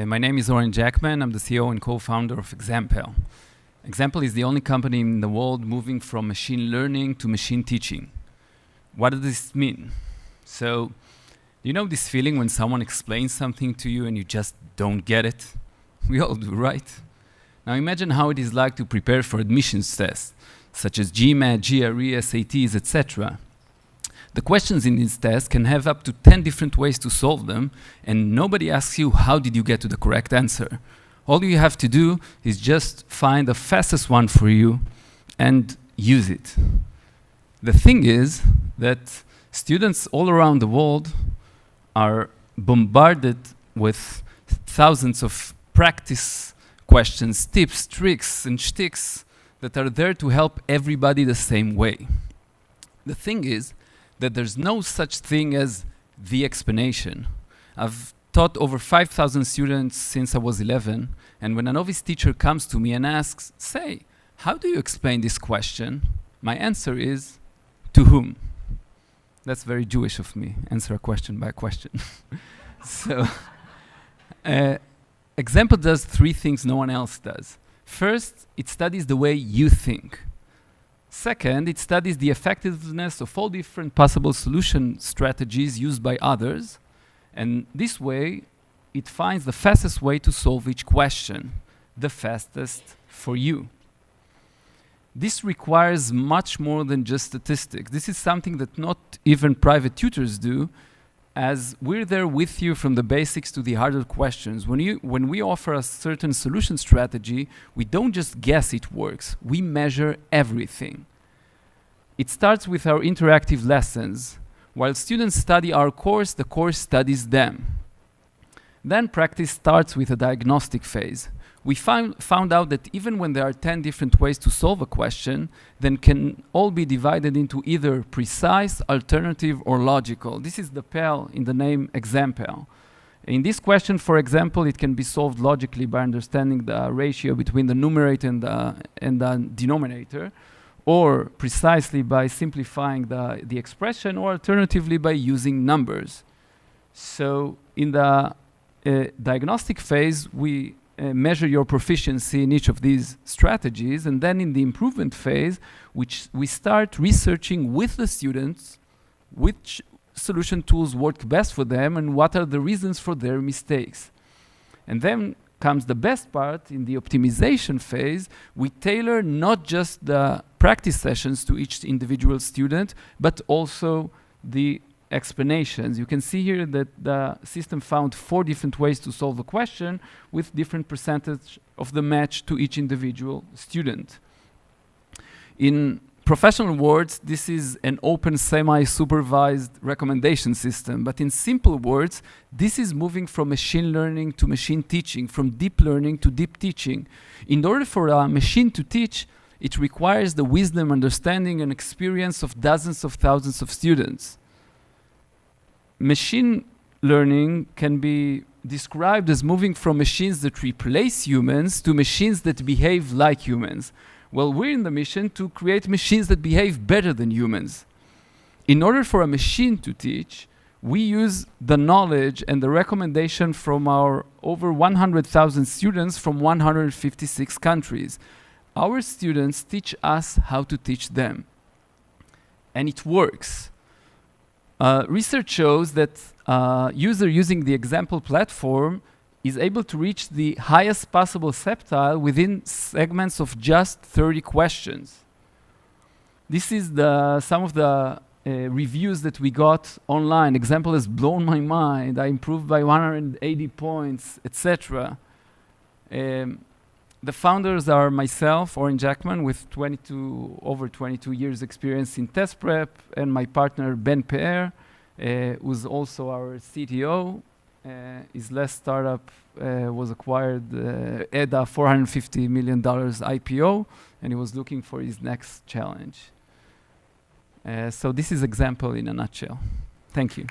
My name is Oren Jackman. I'm the CEO and co-founder of ExamPal. ExamPal is the only company in the world moving from machine learning to machine teaching. What does this mean? So, you know this feeling when someone explains something to you and you just don't get it? We all do, right? Now imagine how it is like to prepare for admissions tests, such as GMAT, GRE, SATs, etc. The questions in these tests can have up to 10 different ways to solve them, and nobody asks you how did you get to the correct answer. All you have to do is just find the fastest one for you and use it. The thing is that students all around the world are bombarded with thousands of practice questions, tips, tricks, and shticks that are there to help everybody the same way. The thing is that there's no such thing as the explanation. I've taught over 5,000 students since I was 11, and when a novice teacher comes to me and asks, say, how do you explain this question? My answer is, to whom? That's very Jewish of me, answer a question by a question. So, ExamPal does three things no one else does. First, it studies the way you think. Second, it studies the effectiveness of all different possible solution strategies used by others. And this way, it finds the fastest way to solve each question, the fastest for you. This requires much more than just statistics. This is something that not even private tutors do, as we're there with you from the basics to the harder questions. When we offer a certain solution strategy, we don't just guess it works, we measure everything. It starts with our interactive lessons. While students study our course, the course studies them. Then practice starts with a diagnostic phase. We found out that even when there are 10 different ways to solve a question, then can all be divided into either precise, alternative, or logical. This is the PAL in the name ExamPal. In this question, for example, it can be solved logically by understanding the ratio between the numerator and the denominator, or precisely by simplifying the expression, or alternatively by using numbers. So in the diagnostic phase, we measure your proficiency in each of these strategies, and then in the improvement phase, which we start researching with the students which solution tools work best for them and what are the reasons for their mistakes. And then comes the best part. In the optimization phase, we tailor not just the practice sessions to each individual student, but also the explanations. You can see here that the system found 4 different ways to solve a question with different percentage of the match to each individual student. In professional words, this is an open semi-supervised recommendation system, but in simple words, this is moving from machine learning to machine teaching, from deep learning to deep teaching. In order for a machine to teach, it requires the wisdom, understanding, and experience of dozens of thousands of students. Machine learning can be described as moving from machines that replace humans to machines that behave like humans. Well, we're in the mission to create machines that behave better than humans. In order for a machine to teach, we use the knowledge and the recommendation from our over 100,000 students from 156 countries. Our students teach us how to teach them. And it works. Research shows that user using the ExamPal platform is able to reach the highest possible septile within segments of just 30 questions. This is some of the reviews that we got online. ExamPal has blown my mind. I improved by 180 points, etc. The founders are myself, Oren Jackman, with over 22 years experience in test prep, and my partner, Ben Peer, who's also our CTO. His last startup was acquired at a $450 million IPO, and he was looking for his next challenge. So this is ExamPal in a nutshell. Thank you.